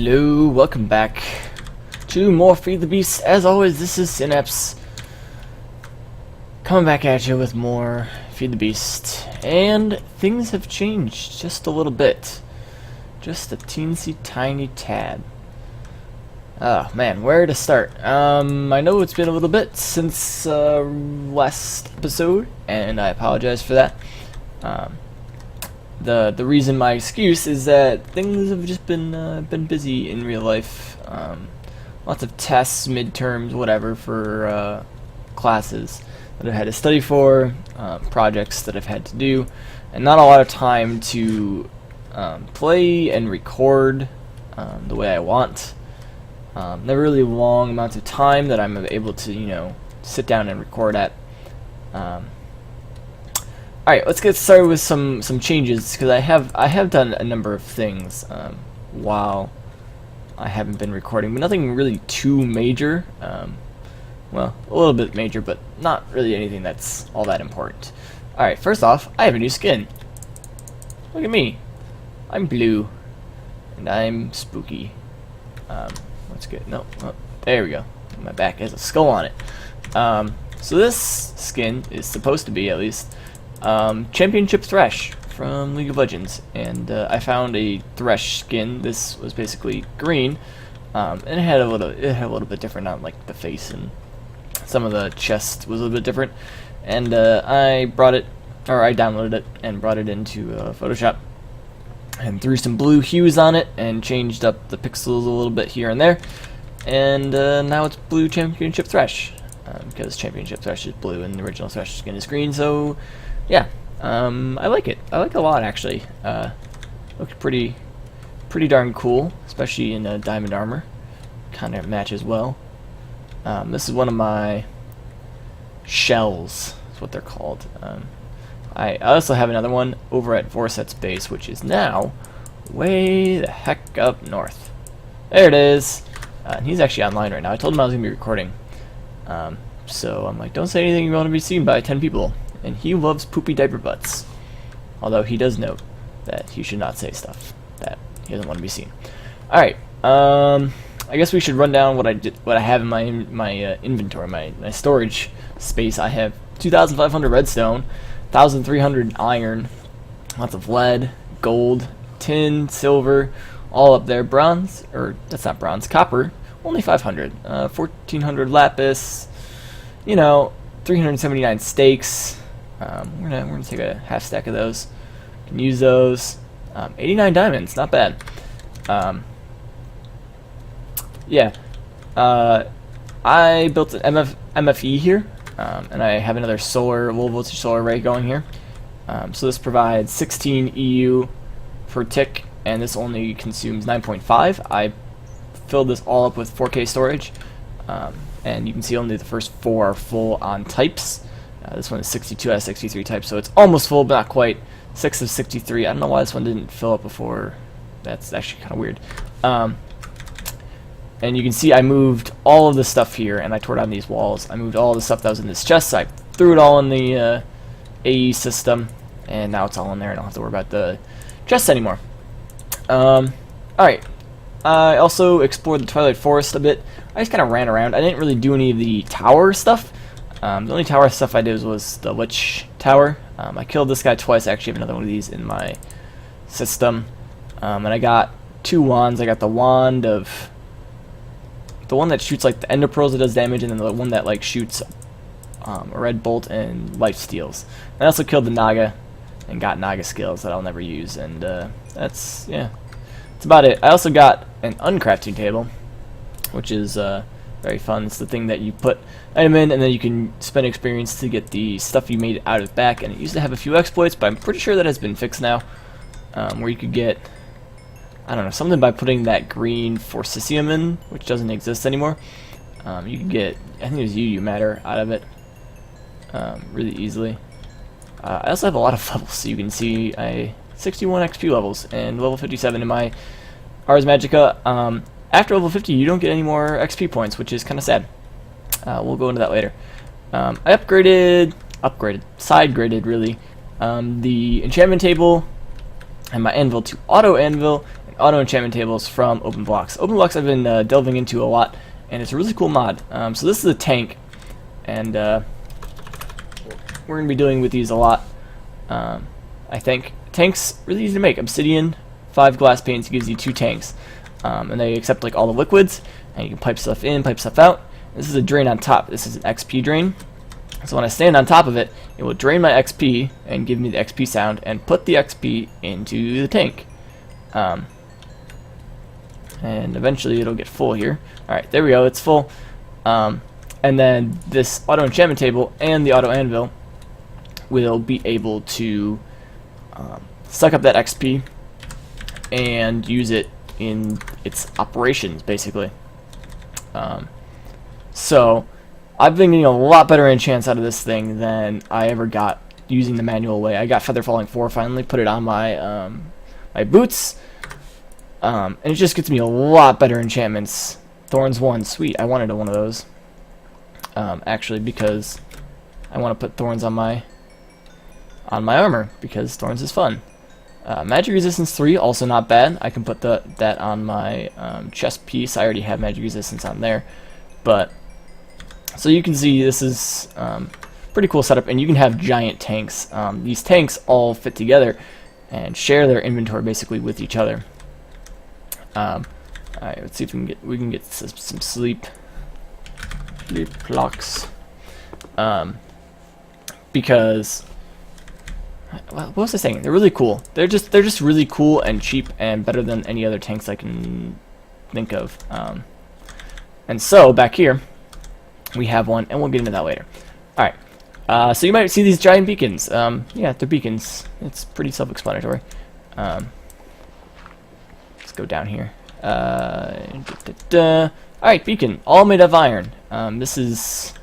Hello, welcome back to more Feed the Beast. As always, this is Sinapse coming back at you with more Feed the Beast. And things have changed just a little bit. Just a teensy tiny tad. Oh man, where to start? I know it's been a little bit since last episode, and I apologize for that. The reason, my excuse, is that things have just been busy in real life. Lots of tests, midterms, whatever, for classes that I've had to study for, projects that I've had to do, and not a lot of time to play and record the way I want. Never really long amounts of time that I'm able to, sit down and record at. Alright, let's get started with some changes, because I have done a number of things while I haven't been recording, but nothing really too major. Well, a little bit major, but not really anything that's all that important. Alright, first off, I have a new skin. Look at me. I'm blue. And I'm spooky. Let's get... No. Oh, there we go. My back has a skull on it. So this skin is supposed to be, at least, Championship Thresh from League of Legends, and I found a Thresh skin. This was basically green, and it had a little bit different on like the face, and some of the chest was a little bit different. And I downloaded it and brought it into Photoshop and threw some blue hues on it and changed up the pixels a little bit here and there, and now it's blue Championship Thresh, because Championship Thresh is blue and the original Thresh skin is green. So yeah, I like it. I like it a lot, actually. Looks pretty darn cool, especially in diamond armor. Kind of matches well. This is one of my shells. That's what they're called. I also have another one over at Vorset's base, which is now way the heck up north. There it is. He's actually online right now. I told him I was going to be recording. So I'm like, don't say anything you want to be seen by 10 people. And he loves poopy diaper butts. Although he does note that he should not say stuff that he doesn't want to be seen. Alright, I guess we should run down what I have in my inventory, my storage space. I have 2,500 redstone, 1,300 iron, lots of lead, gold, tin, silver, all up there. Bronze, or that's not bronze, copper, only 500. 1,400 lapis, 379 steaks. We're gonna take a half stack of those. Can use those. 89 diamonds, not bad. Yeah. I built an MFE here, and I have another low voltage solar array going here. So this provides 16 EU per tick, and this only consumes 9.5. I filled this all up with 4K storage, and you can see only the first 4 are full on types. This one is 62 out of 63 types, so it's almost full, but not quite. 6 of 63. I don't know why this one didn't fill up before. That's actually kind of weird. And you can see I moved all of the stuff here, and I tore down these walls. I moved all the stuff that was in this chest. So I threw it all in the AE system, and now it's all in there. I don't have to worry about the chests anymore. Alright. I also explored the Twilight Forest a bit. I just kind of ran around. I didn't really do any of the tower stuff. The only tower stuff I did was the Lich Tower. I killed this guy twice. I actually have another one of these in my system. And I got 2 wands. I got the wand of... the one that shoots like the ender pearls that does damage, and then the one that like shoots a red bolt and life steals. I also killed the Naga and got Naga skills that I'll never use, and that's about it. I also got an uncrafting table, which is very fun. It's the thing that you put item in, and then you can spend experience to get the stuff you made out of back. And it used to have a few exploits, but I'm pretty sure that has been fixed now, where you could get, I don't know, something by putting that green forcicium in, which doesn't exist anymore. You can get, I think it was UU matter out of it really easily. I also have a lot of levels, so you can see I 61 XP levels and level 57 in my Ars Magica. After level 50, you don't get any more XP points, which is kind of sad. We'll go into that later. I side-graded really, the enchantment table and my anvil to auto anvil, and auto enchantment tables from Open Blocks. Open Blocks I've been delving into a lot, and it's a really cool mod. So this is a tank, and we're going to be dealing with these a lot. I think tanks really easy to make. Obsidian, 5 glass panes gives you 2 tanks, and they accept like all the liquids, and you can pipe stuff in, pipe stuff out. This is a drain on top. This is an XP drain. So when I stand on top of it, it will drain my XP and give me the XP sound and put the XP into the tank. And eventually it'll get full here. Alright, there we go, it's full. And then this auto enchantment table and the auto anvil will be able to suck up that XP and use it in its operations, basically. So I've been getting a lot better enchants out of this thing than I ever got using the manual way. I got Feather Falling 4 finally, put it on my my boots, and it just gets me a lot better enchantments. Thorns 1, sweet, I wanted one of those, actually, because I want to put thorns on my armor, because thorns is fun. Magic Resistance 3, also not bad. I can put that on my chest piece. I already have Magic Resistance on there, but so you can see this is pretty cool setup, and you can have giant tanks. These tanks all fit together and share their inventory basically with each other. Alright, let's see if we can get some sleep clocks. Because what was I saying? They're really cool. They're just really cool and cheap and better than any other tanks I can think of. And so back here we have one, and we'll get into that later. Alright, so you might see these giant beacons. Yeah, they're beacons. It's pretty self-explanatory. Let's go down here. Alright, beacon, all made of iron. This is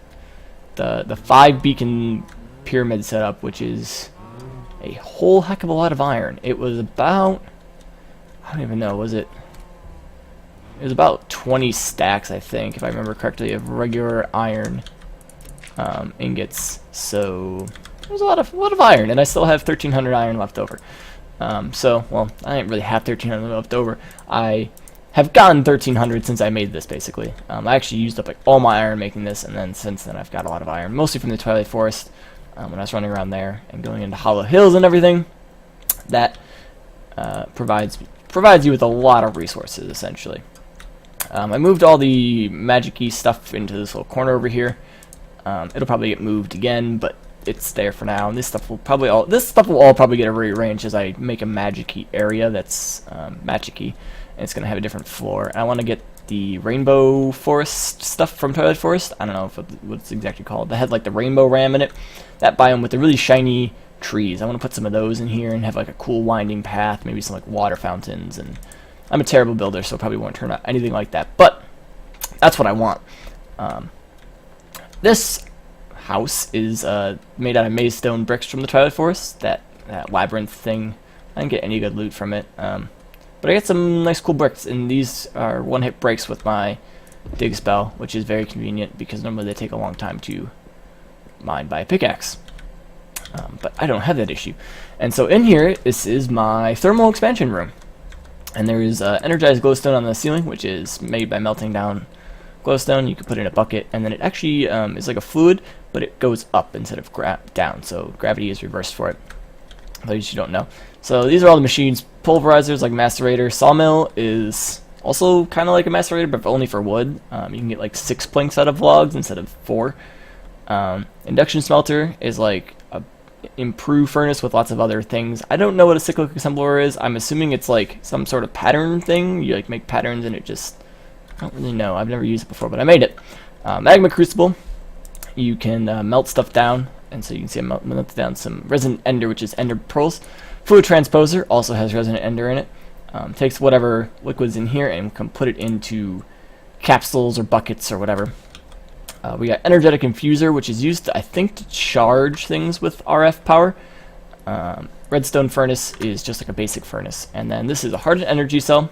the 5 beacon pyramid setup, which is a whole heck of a lot of iron. It was about, I don't even know, was it? It was about 20 stacks, I think, if I remember correctly, of regular iron ingots. So it was a lot of iron, and I still have 1,300 iron left over. So, well, I didn't really have 1,300 left over. I have gotten 1,300 since I made this, basically. I actually used up like all my iron making this, and then since then I've got a lot of iron, mostly from the Twilight Forest. When I was running around there and going into Hollow Hills and everything, that provides you with a lot of resources, essentially. I moved all the magic-y stuff into this little corner over here. It'll probably get moved again, but it's there for now. And this stuff will all probably get rearranged as I make a magic-y area that's magic-y, and it's gonna have a different floor. And I want to get the rainbow forest stuff from Twilight Forest. I don't know what it's exactly called. That had like the rainbow ram in it. That biome with the really shiny trees. I want to put some of those in here and have like a cool winding path, maybe some like water fountains. And I'm a terrible builder, so probably won't turn out anything like that. But that's what I want. This house is made out of maze stone bricks from the Twilight Forest. That labyrinth thing. I didn't get any good loot from it. But I got some nice cool bricks, and these are one-hit breaks with my dig spell, which is very convenient because normally they take a long time to mine by a pickaxe. But I don't have that issue. And so in here, this is my thermal expansion room. And there is energized glowstone on the ceiling, which is made by melting down glowstone. You can put it in a bucket, and then it actually is like a fluid, but it goes up instead of down. So gravity is reversed for it. Those you don't know. So these are all the machines. Pulverizers like macerator. Sawmill is also kind of like a macerator, but only for wood. You can get like 6 planks out of logs instead of 4. Induction smelter is like a improved furnace with lots of other things. I don't know what a cyclic assembler is. I'm assuming it's like some sort of pattern thing. You like make patterns and it just, I don't really know. I've never used it before, but I made it. Magma crucible. You can melt stuff down, and so you can see I melted down some resonant ender, which is ender pearls. Fluid transposer also has resonant ender in it. Takes whatever liquid's in here and can put it into capsules or buckets or whatever. We got energetic infuser, which is used, I think, to charge things with RF power. Redstone furnace is just like a basic furnace. And then this is a hardened energy cell,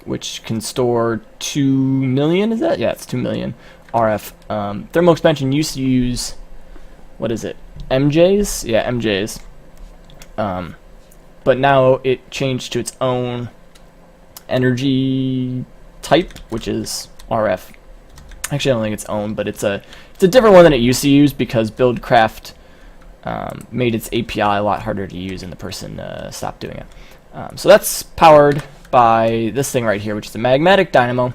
which can store 2 million, is that? Yeah, it's 2 million RF. Thermal expansion used to use, what is it? MJs? Yeah, MJs. but now it changed to its own energy type, which is RF. Actually, I don't think it's own, but it's a different one than it used to use because Buildcraft made its API a lot harder to use, and the person stopped doing it. So that's powered by this thing right here, which is a magmatic dynamo.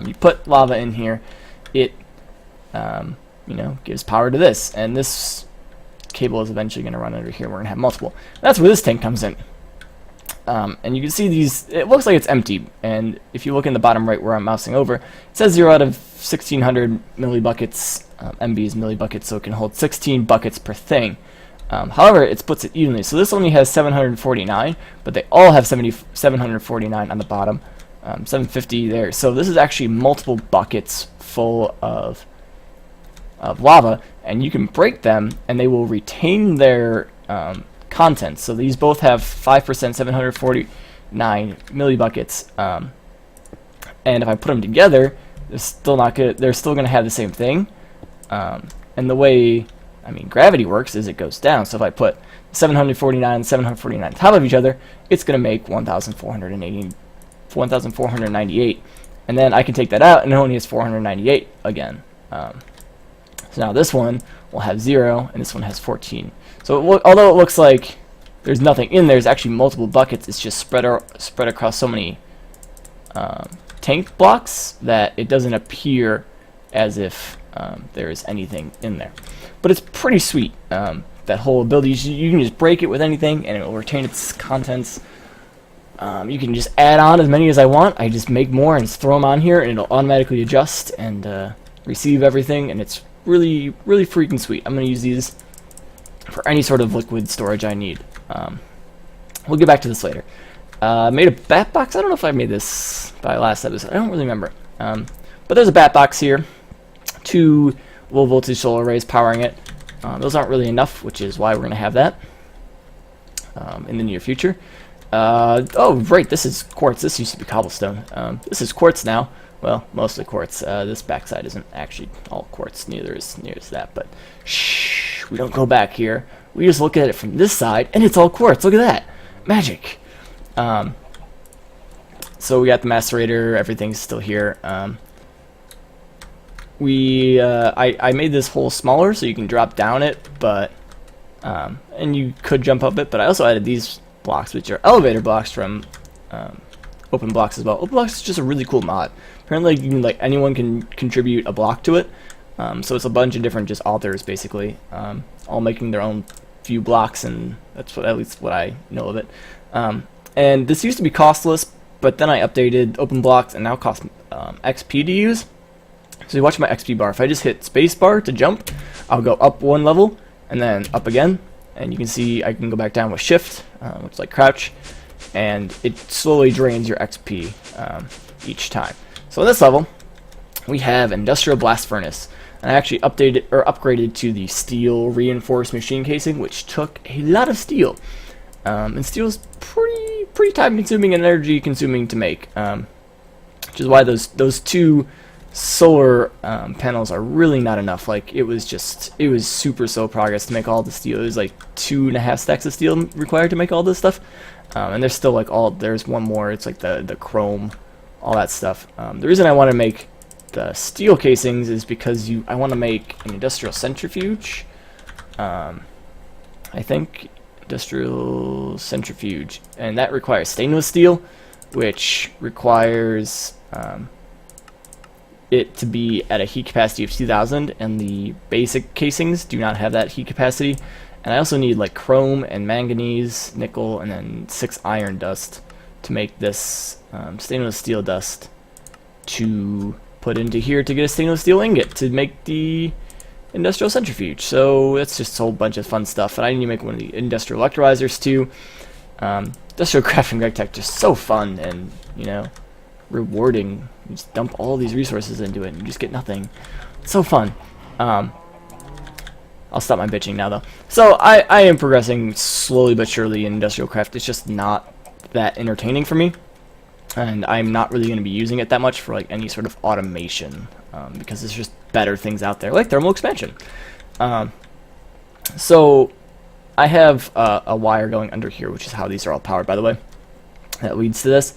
You put lava in here, it gives power to this, and this cable is eventually going to run under here. We're going to have multiple. That's where this tank comes in. And you can see these, it looks like it's empty, and if you look in the bottom right where I'm mousing over, it says 0 out of 1600 millibuckets, MBs millibuckets, so it can hold 16 buckets per thing. However, it splits it evenly, so this only has 749, but they all have 749 on the bottom, 750 there, so this is actually multiple buckets full of lava, and you can break them, and they will retain their content. So these both have 5%, 749 millibuckets, and if I put them together, they're still not good. They're still going to have the same thing. And the way, gravity works is it goes down. So if I put 749 and 749 on top of each other, it's going to make 1,498, and then I can take that out, and it only has 498 again. So now this one will have 0, and this one has 14. So although it looks like there's nothing in there, there's actually multiple buckets. It's just spread across so many tank blocks that it doesn't appear as if there is anything in there. But it's pretty sweet, that whole ability. You can just break it with anything, and it will retain its contents. You can just add on as many as I want. I just make more and just throw them on here, and it'll automatically adjust and receive everything, and it's really, really freaking sweet. I'm going to use these for any sort of liquid storage I need. We'll get back to this later. Made a bat box. I don't know if I made this by last episode. I don't really remember. But there's a bat box here. 2 low voltage solar arrays powering it. Those aren't really enough, which is why we're going to have that in the near future. Oh, right, this is quartz. This used to be cobblestone. This is quartz now. Well, mostly quartz. This backside isn't actually all quartz. Neither is that. But shh, we don't go back here. We just look at it from this side, and it's all quartz. Look at that, magic. So we got the macerator. Everything's still here. I made this hole smaller so you can drop down it, but and you could jump up it. But I also added these blocks, which are elevator blocks from Open Blocks as well. Open Blocks is just a really cool mod. Apparently, you can, anyone can contribute a block to it. So it's a bunch of different just authors, basically, all making their own few blocks, and that's at least what I know of it. And this used to be costless, but then I updated Open Blocks, and now it costs XP to use. So you watch my XP bar. If I just hit spacebar to jump, I'll go up 1 level, and then up again. And you can see I can go back down with shift, which is like crouch, and it slowly drains your XP each time. So in this level, we have Industrial Blast Furnace, and I actually upgraded to the steel reinforced machine casing, which took a lot of steel, and steel is pretty time consuming and energy consuming to make, which is why those 2 solar panels are really not enough. It was super slow progress to make all the steel. It was like 2.5 stacks of steel required to make all this stuff. And there's still there's one more. It's like the chrome, all that stuff. The reason I want to make the steel casings is because I want to make an industrial centrifuge. I think industrial centrifuge, and that requires stainless steel, which requires it to be at a heat capacity of 2000, and the basic casings do not have that heat capacity. And I also need chrome and manganese, nickel, and then 6 iron dust to make this stainless steel dust to put into here to get a stainless steel ingot to make the industrial centrifuge. So it's just a whole bunch of fun stuff. And I need to make one of the industrial electrolyzers too. Industrial crafting reg tech just so fun and rewarding. You just dump all these resources into it and you just get nothing. It's so fun. I'll stop my bitching now though. So I am progressing slowly but surely in industrial craft. It's just not that entertaining for me, and I'm not really going to be using it that much for any sort of automation, because there's just better things out there like thermal expansion. So I have a wire going under here, which is how these are all powered, by the way. That leads to this.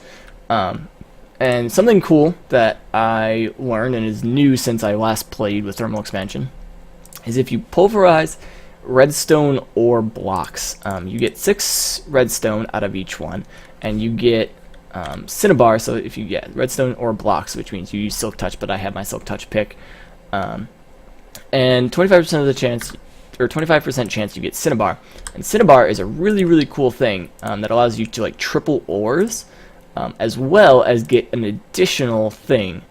And something cool that I learned, and is new since I last played with thermal expansion, is if you pulverize redstone ore blocks, you get 6 redstone out of each one, and you get cinnabar. So if you get redstone ore blocks, which means you use silk touch, but I have my silk touch pick, and 25% of the chance, or 25% chance, you get cinnabar. And cinnabar is a really cool thing that allows you to like triple ores, as well as get an additional thing.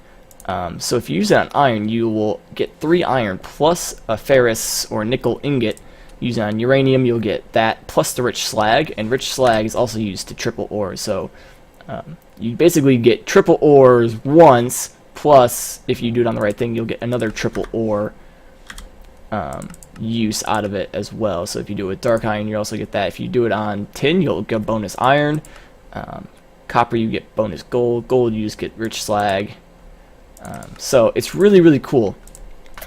So if you use it on iron, you will get 3 iron plus a ferrous or nickel ingot. Use it on uranium, you'll get that plus the rich slag, and rich slag is also used to triple ores. So you basically get triple ores once, plus if you do it on the right thing, you'll get another triple ore use out of it as well. So if you do it with dark iron, you also get that. If you do it on tin, you'll get bonus iron. Copper, you get bonus gold. Gold, you just get rich slag. So it's really cool.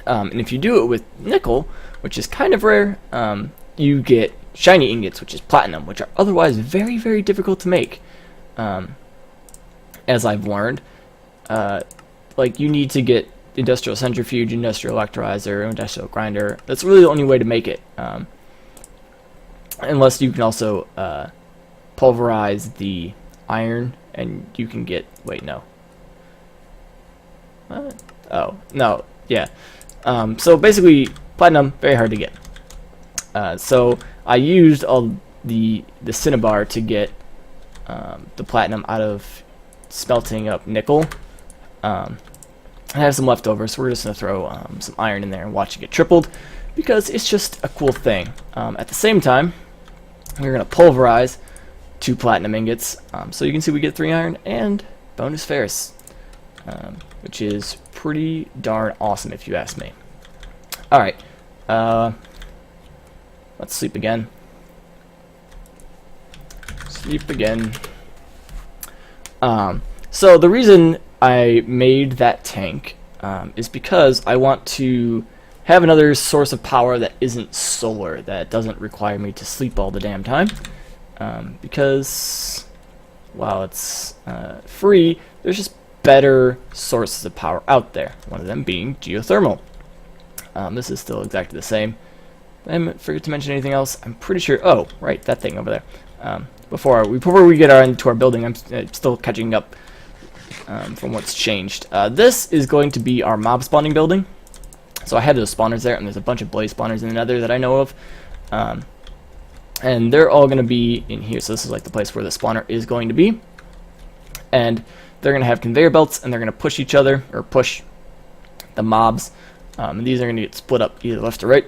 And if you do it with nickel, which is kind of rare, you get shiny ingots, which is platinum, which are otherwise very difficult to make. As I've learned, like you need to get industrial centrifuge, industrial electrolyzer, industrial grinder. That's really the only way to make it. Unless you can also pulverize the iron, and you can get, wait, no. Oh, no, yeah. So basically, platinum, very hard to get. So I used all the cinnabar to get the platinum out of smelting up nickel. I have some left over, so we're just going to throw some iron in there and watch it get tripled, because it's just a cool thing. At the same time, we're going to pulverize 2 platinum ingots, so you can see we get 3 iron and bonus ferrous, which is pretty darn awesome if you ask me. Alright, let's sleep again. Sleep again. So the reason I made that tank is because I want to have another source of power that isn't solar, that doesn't require me to sleep all the damn time. Because while it's free, there's just better sources of power out there. One of them being geothermal. This is still exactly the same. I forget to mention anything else. I'm pretty sure. Oh, right, that thing over there. Before we get into our building, I'm still catching up from what's changed. This is going to be our mob spawning building. So I had those spawners there, and there's a bunch of blaze spawners in the nether that I know of. And they're all going to be in here. So this is like the place where the spawner is going to be. And they're going to have conveyor belts, and they're going to push each other, or push the mobs. And these are going to get split up either left or right,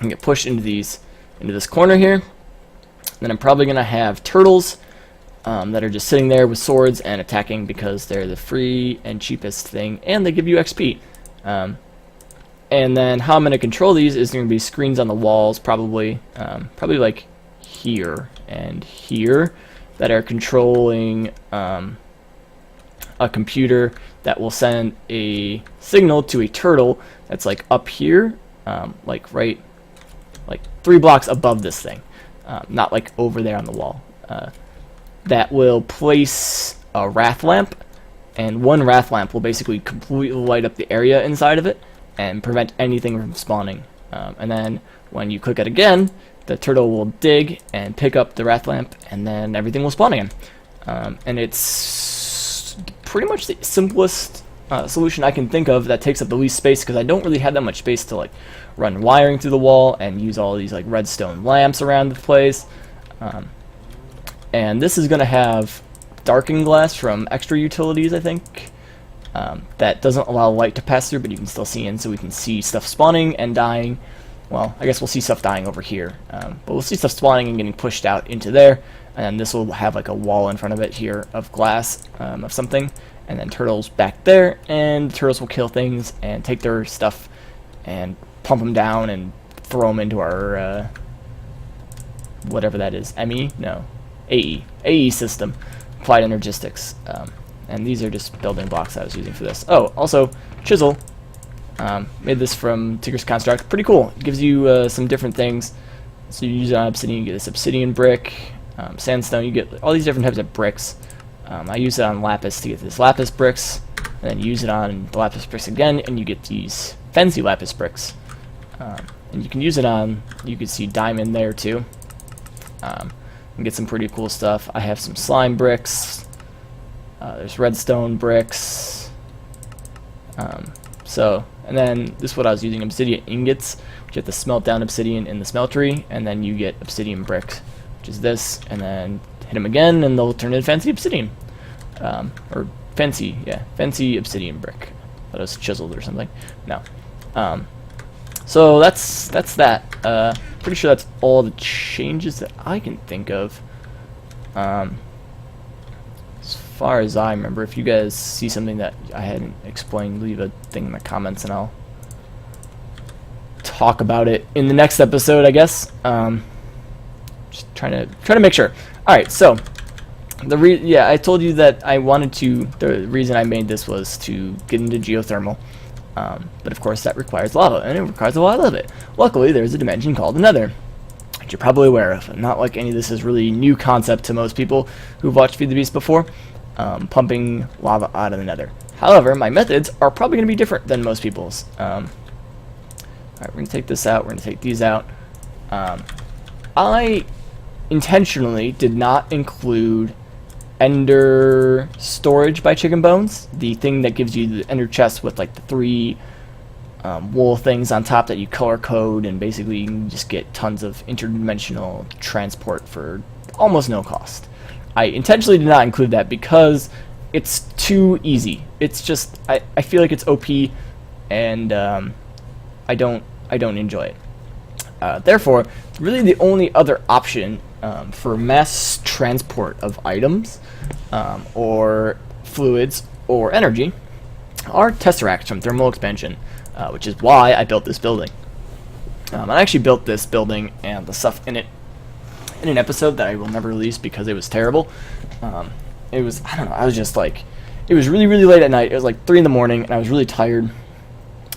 and get pushed into this corner here. Then I'm probably going to have turtles that are just sitting there with swords and attacking, because they're the free and cheapest thing, and they give you XP. And then how I'm going to control these is going to be screens on the walls, probably like here and here, that are controlling a computer that will send a signal to a turtle that's like up here, like 3 blocks above this thing, not like over there on the wall. That will place a wrath lamp, and one wrath lamp will basically completely light up the area inside of it and prevent anything from spawning. And then when you click it again, the turtle will dig and pick up the wrath lamp, and then everything will spawn again. And it's pretty much the simplest solution I can think of that takes up the least space, because I don't really have that much space to like run wiring through the wall and use all these like redstone lamps around the place. And this is going to have darkened glass from extra utilities, I think, that doesn't allow light to pass through, but you can still see in, so we can see stuff spawning and dying. Well, I guess we'll see stuff dying over here, but we'll see stuff spawning and getting pushed out into there, and this will have like a wall in front of it here of glass, of something, and then turtles back there, and the turtles will kill things and take their stuff and pump them down and throw them into our whatever that is, ME? No, AE system, applied energistics. And these are just building blocks I was using for this. Oh, also, chisel. Made this from Tigger's Construct. Pretty cool. It gives you some different things. So you use it on obsidian, you get this obsidian brick. Sandstone, you get all these different types of bricks. I use it on lapis to get this lapis bricks, and then use it on the lapis bricks again, and you get these fancy lapis bricks. And you can use it on, you can see diamond there too. And get some pretty cool stuff. I have some slime bricks. There's redstone bricks. And then this is what I was using, obsidian ingots, which you have to smelt down obsidian in the smeltery, and then you get obsidian bricks, which is this, and then hit them again, and they'll turn into fancy obsidian. Or fancy obsidian brick. I thought it was chiseled or something. No. So that's that. Pretty sure that's all the changes that I can think of. As far as I remember, if you guys see something that I hadn't explained, leave a thing in the comments and I'll talk about it in the next episode, I guess. Just trying to make sure. All right, so I told you that I wanted to. The reason I made this was to get into geothermal. But of course that requires lava, and it requires a lot of it. Luckily, there's a dimension called the nether, which you're probably aware of. Not like any of this is really new concept to most people who've watched Feed the Beast before, pumping lava out of the nether. However, my methods are probably going to be different than most people's. Alright, we're going to take this out, we're going to take these out. I intentionally did not include ender storage by chicken bones, the thing that gives you the ender chest with like the 3 wool things on top that you color code, and basically you can just get tons of interdimensional transport for almost no cost. I intentionally did not include that because it's too easy. It's just I feel like it's OP, and I don't enjoy it. Therefore, really the only other option for mass transport of items or fluids or energy are tesseracts from thermal expansion, which is why I built this building. I actually built this building and the stuff in it in an episode that I will never release because it was terrible. It was, I don't know, I was just like, it was really, really late at night. It was like 3 in the morning, and I was really tired.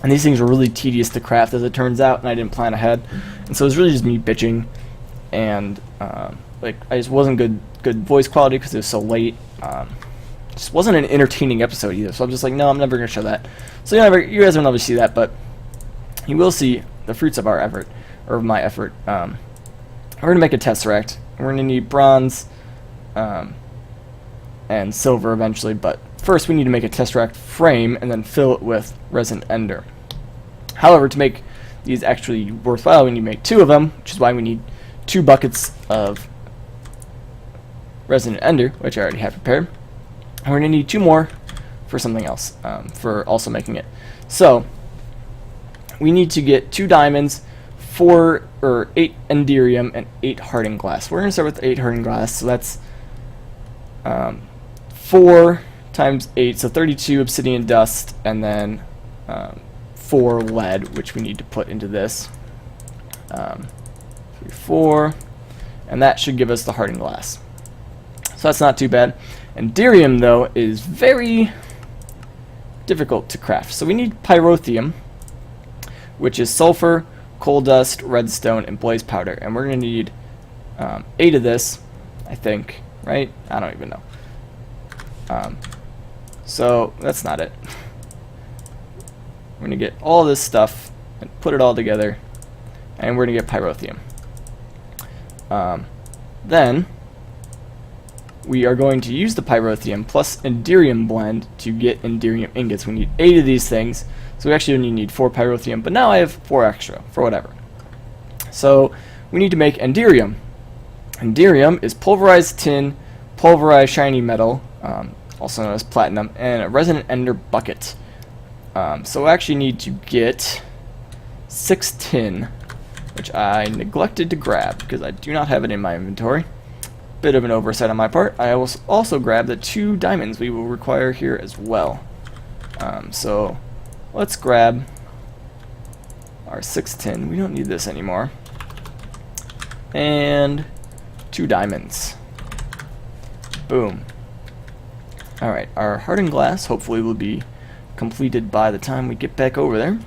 And these things were really tedious to craft, as it turns out, and I didn't plan ahead. And so it was really just me bitching, and like I just wasn't good voice quality because it was so late. Just wasn't an entertaining episode either. So I'm just like, no, I'm never gonna show that. So you guys will never see that, but you will see the fruits of our effort, or of my effort. We're gonna make a tesseract. We're gonna need bronze and silver eventually, but first we need to make a tesseract frame and then fill it with resin ender. However, to make these actually worthwhile, we need to make 2 of them, which is why we need 2 buckets of resin ender, which I already have prepared. And we're going to need 2 more for something else, for also making it. So we need to get 2 diamonds, 8 enderium, and 8 hardened glass. We're going to start with 8 hardened glass, so that's 4 times 8, so 32 obsidian dust, and then 4 lead, which we need to put into this. 3, 4, and that should give us the hardened glass. So that's not too bad. Enderium, though, is very difficult to craft. So we need pyrotheum, which is sulfur, coal dust, redstone, and blaze powder. And we're going to need 8 of this, I think, right? I don't even know. So that's not it. We're going to get all this stuff and put it all together, and we're going to get pyrotheum. Then we are going to use the pyrotheum plus enderium blend to get enderium ingots. We need 8 of these things, so we actually only need 4 pyrotheum, but now I have 4 extra for whatever. So we need to make enderium. Enderium is pulverized tin, pulverized shiny metal, also known as platinum, and a resonant ender bucket. So I actually need to get 6 tin, which I neglected to grab because I do not have it in my inventory. Bit of an oversight on my part. I will also grab the 2 diamonds we will require here as well. So let's grab our 6 tin. We don't need this anymore. And 2 diamonds. Boom. Alright, our hardened glass hopefully will be completed by the time we get back over there.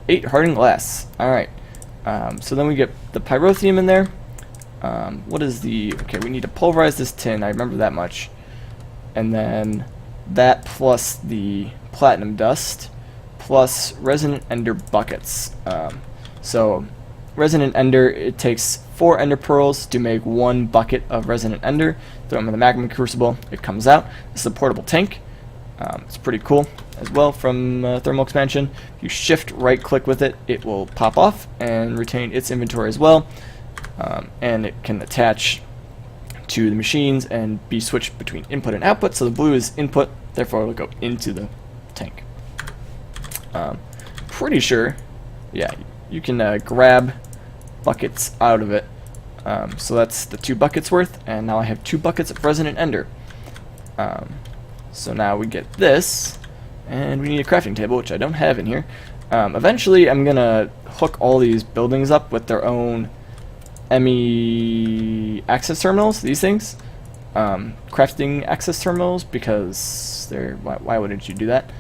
8 hardened glass. Alright. So then we get the pyrotheum in there. What is the... Okay, we need to pulverize this tin. I remember that much. And then that plus the platinum dust plus resonant ender buckets. So resonant ender, it takes 4 ender pearls to make 1 bucket of resonant ender. Throw them in the magma crucible, it comes out. This is a portable tank. It's pretty cool as well from thermal expansion. If you shift right click with it, it will pop off and retain its inventory as well. And it can attach to the machines and be switched between input and output. So the blue is input, therefore it will go into the tank. Pretty sure, yeah, you can grab buckets out of it. So that's the 2 buckets worth, and now I have 2 buckets of resonant ender. So now we get this, and we need a crafting table, which I don't have in here. Eventually I'm gonna hook all these buildings up with their own ME access terminals, these things. Crafting access terminals, because they're... Why wouldn't you do that?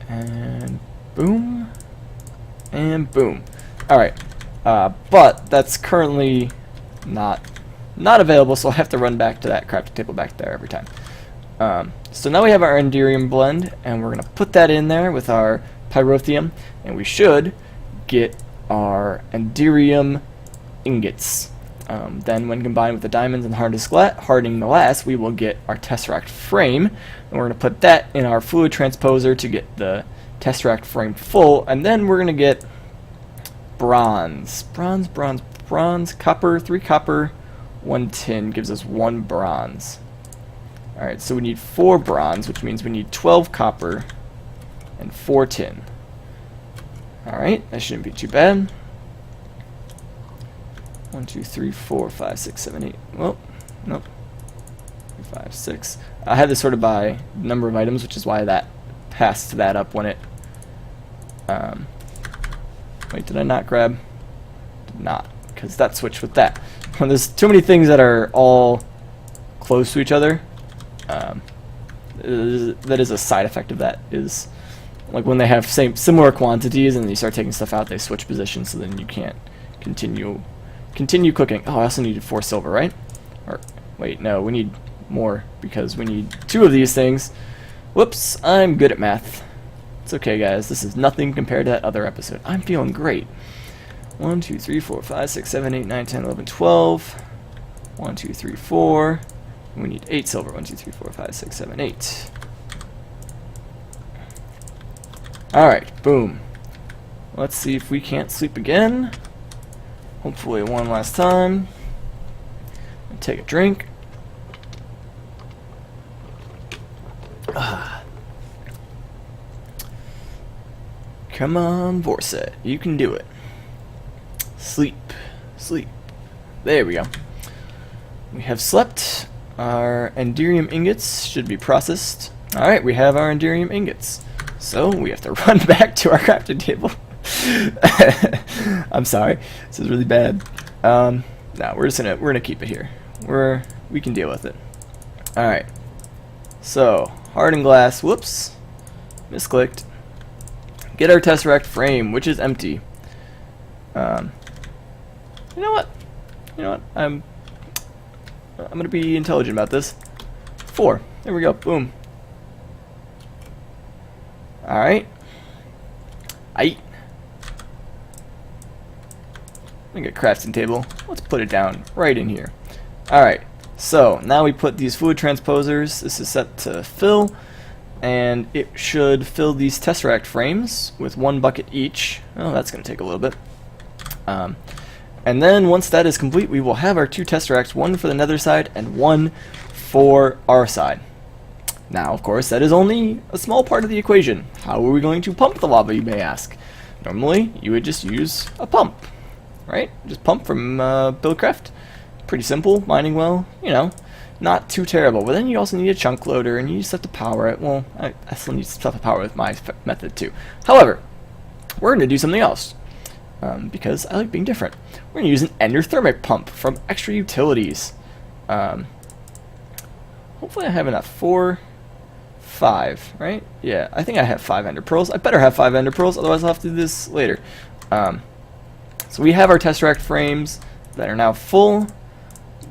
And boom. And boom. Alright. But that's currently not available, so I'll have to run back to that crafting table back there every time. So now we have our Enderium blend, and we're going to put that in there with our pyrotheum, and we should get our Enderium ingots. Then when combined with the diamonds and hardening glass, we will get our Tesseract frame, and we're going to put that in our fluid transposer to get the Tesseract frame full, and then we're going to get bronze, copper, 3 copper, 1 tin gives us 1 bronze. Alright, so we need 4 bronze, which means we need 12 copper and 4 tin. Alright, that shouldn't be too bad. 1, 2, 3, 4, 5, 6, 7, 8. Well, nope. 5, 6. I had this sorted by number of items, which is why that passed that up when it... Wait, did I not grab? Did not, because that switched with that. When there's too many things that are all close to each other, that is a side effect of that. Is like when they have similar quantities and you start taking stuff out, they switch positions, so then you can't continue cooking. Oh, I also needed 4 silver, right? Or wait, no, we need more because we need 2 of these things. Whoops, I'm good at math. It's okay, guys. This is nothing compared to that other episode. I'm feeling great. 1, 2, 3, 4, 5, 6, 7, 8, 9, 10, 11, 12. 1, 2, 3, 4. And we need 8 silver. 1, 2, 3, 4, 5, 6, 7, 8. Alright, boom. Let's see if we can't sleep again. Hopefully one last time. Take a drink. Come on, Vorset. You can do it. Sleep. Sleep. There we go. We have slept. Our Enderium ingots should be processed. Alright, we have our Enderium ingots. So, we have to run back to our crafting table. I'm sorry. This is really bad. No, we're gonna keep it here. We can deal with it. Alright. So, hardened glass. Whoops. Misclicked. Get our Tesseract frame, which is empty. You know what? I'm gonna be intelligent about this. 4. There we go. Boom. Alright. Aight. Make a crafting table. Let's put it down right in here. Alright. So, now we put these fluid transposers. This is set to fill. And it should fill these Tesseract frames with 1 bucket each. Oh, that's going to take a little bit. And then once that is complete, we will have our 2 Tesseracts, 1 for the nether side and 1 for our side. Now, of course, that is only a small part of the equation. How are we going to pump the lava, you may ask? Normally, you would just use a pump, right? Just pump from Buildcraft. Pretty simple, mining well, you know. Not too terrible, but then you also need a chunk loader, and you just have to power it. Well, I still need stuff to power with my method too. However, we're going to do something else, because I like being different. We're going to use an endothermic pump from Extra Utilities. Hopefully I have enough. 4 5, right? Yeah, I think I have 5 ender pearls. I better have 5 ender pearls, otherwise I'll have to do this later. So we have our tesseract frames that are now full.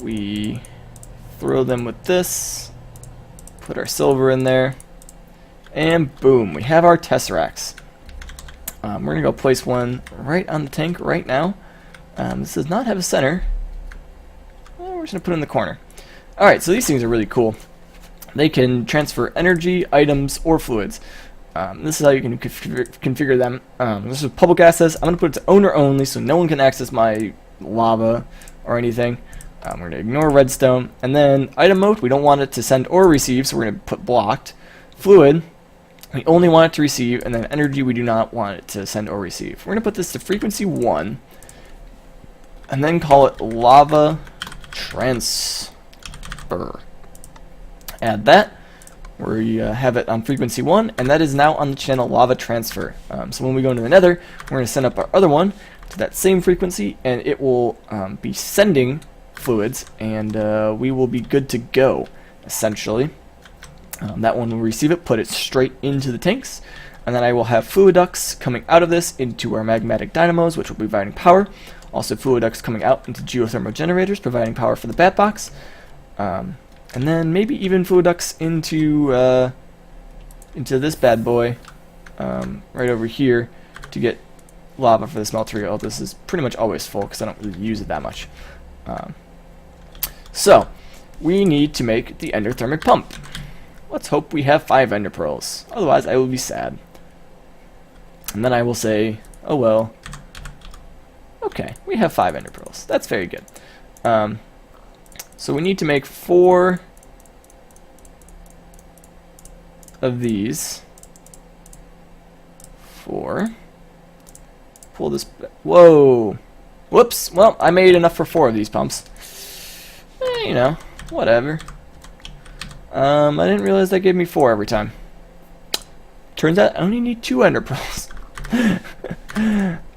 We throw them with this, put our silver in there, and boom, we have our tesseracts. We're going to go place one right on the tank right now. This does not have a center. Well, we're just going to put it in the corner. Alright, so these things are really cool. They can transfer energy, items, or fluids. This is how you can configure them. This is public access. I'm going to put it to owner only so no one can access my lava or anything. We're going to ignore redstone. And then item mode, we don't want it to send or receive, so we're going to put blocked. Fluid, we only want it to receive. And then energy, we do not want it to send or receive. We're going to put this to frequency 1. And then call it lava transfer. Add that. We have it on frequency 1, and that is now on the channel lava transfer. So when we go into the nether, we're going to send up our other one to that same frequency, and it will be sending fluids, and we will be good to go, essentially. That one will receive it, put it straight into the tanks, and then I will have fluid ducts coming out of this into our magmatic dynamos, which will be providing power. Also fluid ducts coming out into geothermal generators, providing power for the bat box. And then maybe even fluid ducts into this bad boy right over here to get lava for the smeltery. Oh, this is pretty much always full because I don't really use it that much. So we need to make the endothermic pump. Let's hope we have 5 ender pearls. Otherwise, I will be sad. And then I will say, oh well. Okay, we have 5 ender pearls. That's very good. So we need to make 4 of these. 4. Pull this. Whoa! Whoops! Well, I made enough for 4 of these pumps. You know, whatever. I didn't realize that gave me 4 every time. Turns out I only need 2 ender pearls.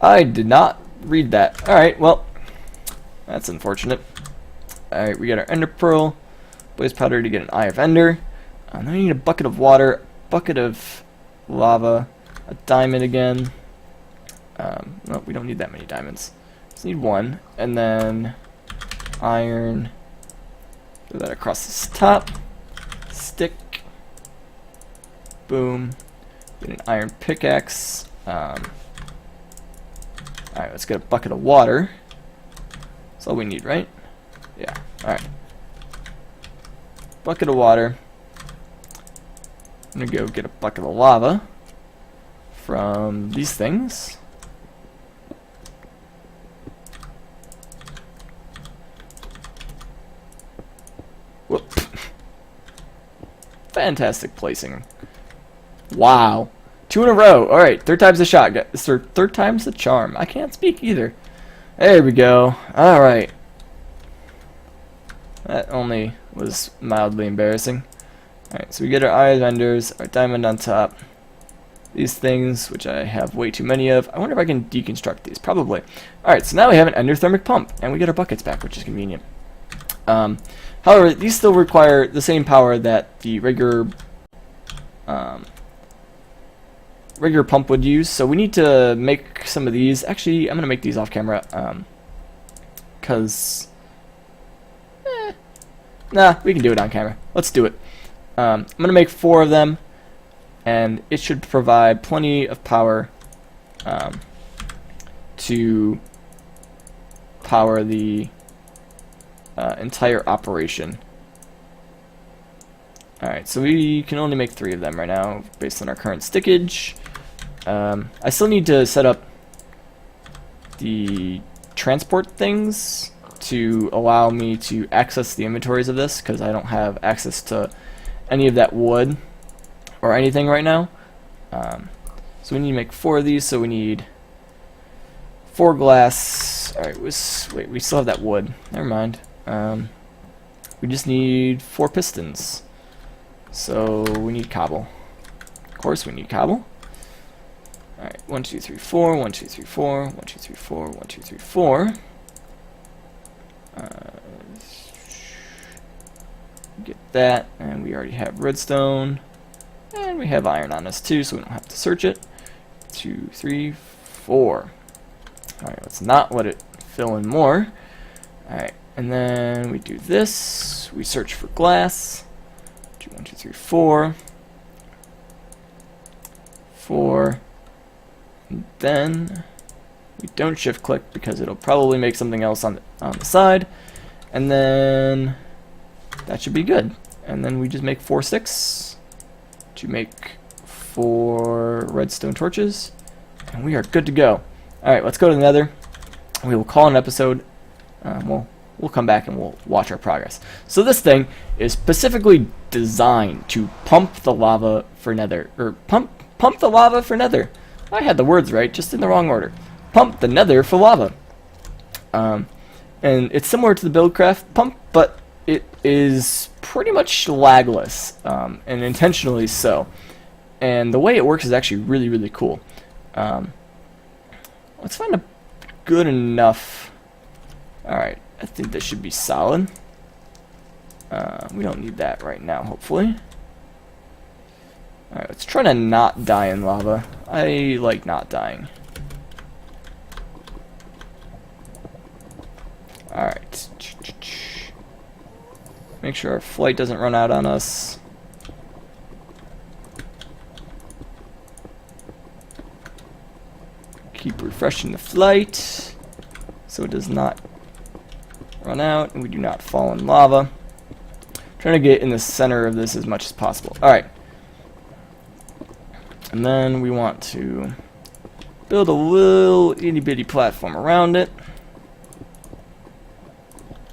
I did not read that. Alright, well, that's unfortunate. Alright, we got our ender pearl, blaze powder to get an eye of ender. Then we need a bucket of water, a bucket of lava, a diamond again. No, we don't need that many diamonds. Just need 1, and then iron. Do that across this top. Stick. Boom. Get an iron pickaxe. Alright, let's get a bucket of water. That's all we need, right? Yeah, alright. Bucket of water. I'm gonna go get a bucket of lava from these things. Whoop. Fantastic placing. Wow. 2 in a row. Alright, 3rd time's the shot. Third time's the charm. I can't speak either. There we go. Alright. That only was mildly embarrassing. Alright, so we get our eye of enders, our diamond on top. These things, which I have way too many of. I wonder if I can deconstruct these. Probably. Alright, so now we have an endothermic pump, and we get our buckets back, which is convenient. However, these still require the same power that the regular pump would use, so we need to make some of these. Actually, I'm going to make these off camera, because... Nah, we can do it on camera. Let's do it. I'm going to make 4 of them, and it should provide plenty of power to power the entire operation. Alright, so we can only make 3 of them right now, based on our current stickage. I still need to set up the transport things to allow me to access the inventories of this, because I don't have access to any of that wood or anything right now. So we need to make 4 of these, so we need 4 glass. Alright, wait, we still have that wood. Never mind. We just need 4 pistons. So we need cobble. Of course we need cobble. Alright, 1, 2, 3, 4, 1, 2, 3, 4, 1, 2, 3, 4, 1, 2, 3, 4. Get that, and we already have redstone. And we have iron on us too, so we don't have to search it. 2, 3, 4. Alright, let's not let it fill in more. Alright, and then we do this. We search for glass. 2, 1, 2, 3, 4. 4. And then we don't shift click because it'll probably make something else on the side. And then that should be good. And then we just make 4 sticks to make 4 redstone torches. And we are good to go. Alright, let's go to the nether. We will call an episode. We'll come back and we'll watch our progress. So this thing is specifically designed to pump the lava for nether. Or pump the lava for nether. I had the words right, just in the wrong order. Pump the nether for lava. And it's similar to the Buildcraft pump, but it is pretty much lagless, and intentionally so. And the way it works is actually really, really cool. Let's find a good enough. Alright, I think this should be solid. We don't need that right now, hopefully. Alright, let's try to not die in lava. I like not dying. Alright. Make sure our flight doesn't run out on us. Keep refreshing the flight so it does not run out and we do not fall in lava. Trying to get in the center of this as much as possible. Alright. And then we want to build a little itty bitty platform around it.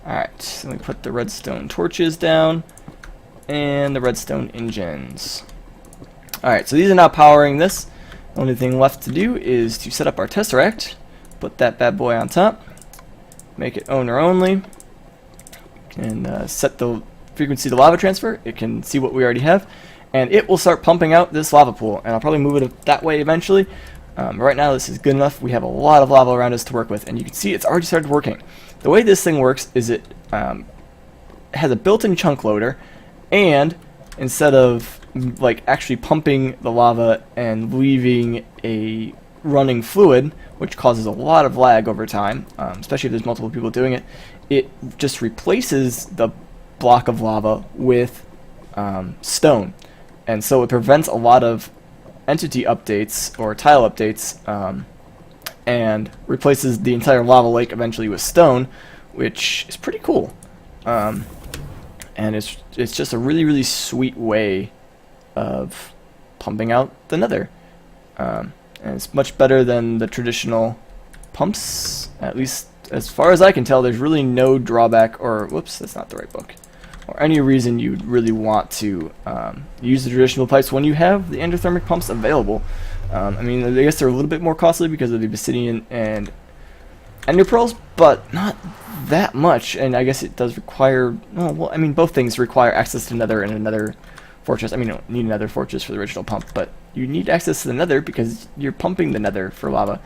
Alright, so we put the redstone torches down and the redstone engines. Alright, so these are now powering this. The only thing left to do is to set up our tesseract, put that bad boy on top, make it owner only, and set the frequency to lava transfer. It can see what we already have, and it will start pumping out this lava pool, and I'll probably move it that way eventually. Right now this is good enough. We have a lot of lava around us to work with, and you can see it's already started working. The way this thing works is it has a built-in chunk loader, and instead of like actually pumping the lava and leaving a running fluid, which causes a lot of lag over time, especially if there's multiple people doing it, it just replaces the block of lava with stone. And so it prevents a lot of entity updates or tile updates, and replaces the entire lava lake eventually with stone, which is pretty cool. And it's just a really, really sweet way of pumping out the nether. And it's much better than the traditional pumps, at least as far as I can tell. There's really no drawback, or whoops, that's not the right book, or any reason you'd really want to use the traditional pipes when you have the endothermic pumps available. I mean, I guess they're a little bit more costly because of the obsidian and ender pearls, but not that much. And I guess it does require, oh, well, I mean, both things require access to nether and another fortress. I mean, you don't need another fortress for the original pump, but you need access to the nether because you're pumping the nether for lava.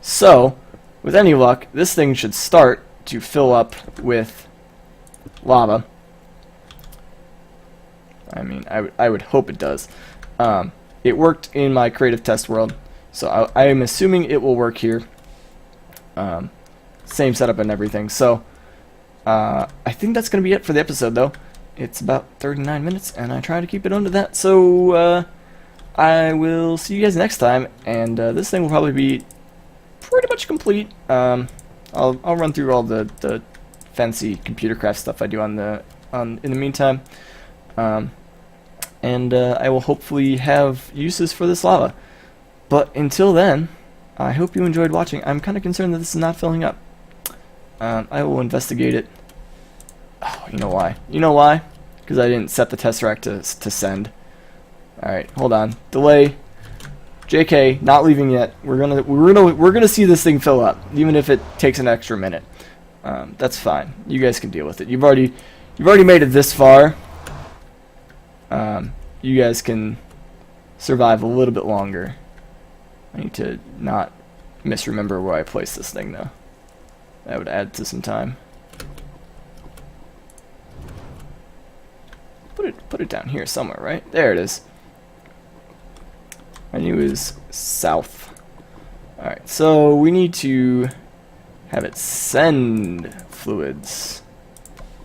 So, with any luck, this thing should start to fill up with lava. I mean, I would hope it does. It worked in my creative test world, so I am assuming it will work here. Same setup and everything. So, I think that's going to be it for the episode, though. It's about 39 minutes, and I try to keep it under that. So, I will see you guys next time, and this thing will probably be pretty much complete. I'll run through all the fancy computer craft stuff I do in the meantime, and I will hopefully have uses for this lava. But until then, I hope you enjoyed watching. I'm kind of concerned that this is not filling up. I will investigate it. Oh, you know why? You know why? Because I didn't set the tesseract to send. All right, hold on. Delay. JK, not leaving yet. We're gonna see this thing fill up, even if it takes an extra minute. That's fine. You guys can deal with it. You've already made it this far. You guys can survive a little bit longer. I need to not misremember where I placed this thing, though. That would add to some time. put it down here somewhere, right? There it is. Menu is south. Alright, so we need to have it send fluids.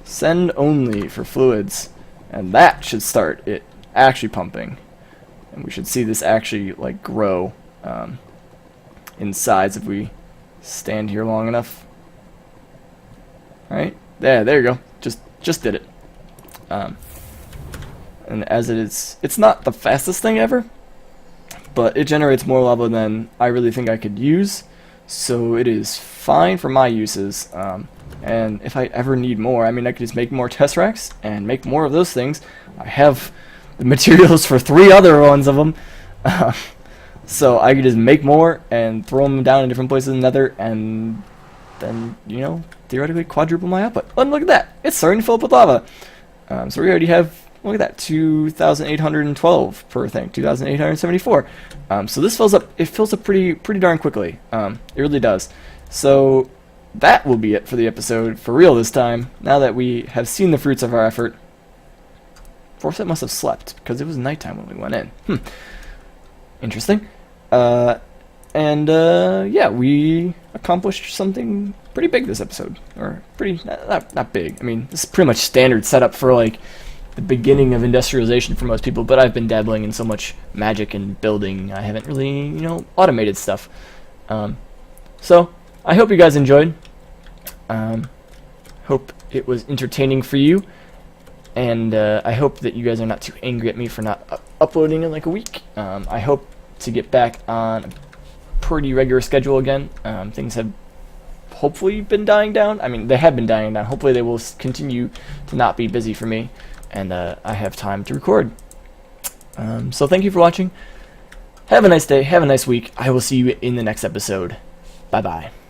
Send only for fluids. And that should start it actually pumping. And we should see this actually like grow in size if we stand here long enough. Alright, there you go. Just did it. And as it is, it's not the fastest thing ever, but it generates more lava than I really think I could use, so it is fine for my uses. And if I ever need more, I mean, I could just make more test racks and make more of those things. I have the materials for 3 other ones of them, so I could just make more and throw them down in different places in the nether, and then, you know, theoretically quadruple my output. And look at that, it's starting to fill up with lava. So we already have, look at that, 2,812 per thing, 2,874. So this fills up. It fills up pretty darn quickly. It really does. So that will be it for the episode, for real this time. Now that we have seen the fruits of our effort. Foresight must have slept because it was nighttime when we went in. Interesting. Yeah, we accomplished something pretty big this episode, or pretty not big. I mean, this is pretty much standard setup for like the beginning of industrialization for most people, but I've been dabbling in so much magic and building, I haven't really, you know, automated stuff. So I hope you guys enjoyed. Hope it was entertaining for you, and I hope that you guys are not too angry at me for not uploading in like a week. I hope to get back on a pretty regular schedule again. Things have hopefully been dying down. I mean, they have been dying down. Hopefully they will continue to not be busy for me, and I have time to record. So thank you for watching. Have a nice day. Have a nice week. I will see you in the next episode. Bye-bye.